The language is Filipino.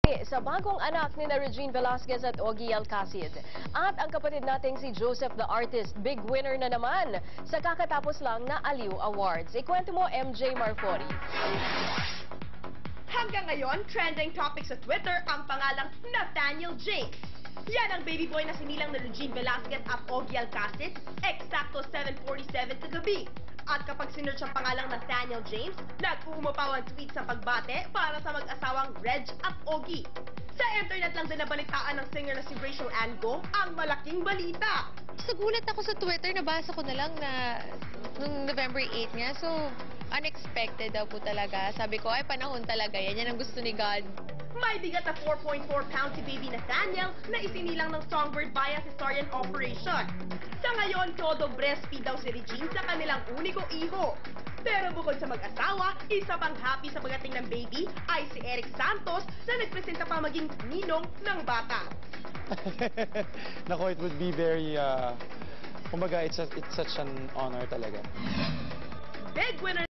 kami sa bagong anak ni Regine Velasquez at Ogie Alcacid. At ang kapatid nating si Joseph the Artist, big winner na naman sa kakatapos lang na Aliw Awards. Ikwento mo, MJ Marfori. Hanggang ngayon, trending topic sa Twitter ang pangalang Nathaniel James. Yan ang baby boy na sinilang na Regine Velasquez at Ogie Alcacid, eksakto 7:47 sa gabi. At kapag sinearch ang pangalang Nathaniel James, nag-uumapaw ang tweet sa pagbate para sa mag-asawang Reg at Ogie. Sa internet lang din nabalitaan ng singer na si Rachel Ann Go ang malaking balita. Nagulat ako sa Twitter, nabasa ko na lang na nung November 8 niya. So, unexpected daw po talaga. Sabi ko, ay panahon talaga yan. Yan ang gusto ni God. May bigat na 4.4 pounds si baby Nathaniel na isinilang ng Songbird via cesarean operation. Sa ngayon, todo breastfeed daw si Regine sa kanilang uniko iho. Pero bukod sa mag-asawa, isa pang happy sa pagdating ng baby ay si Eric Santos na nagpresenta pa maging ninong ng bata. Nako, it would be very, kumbaga, it's such an honor talaga. Big winner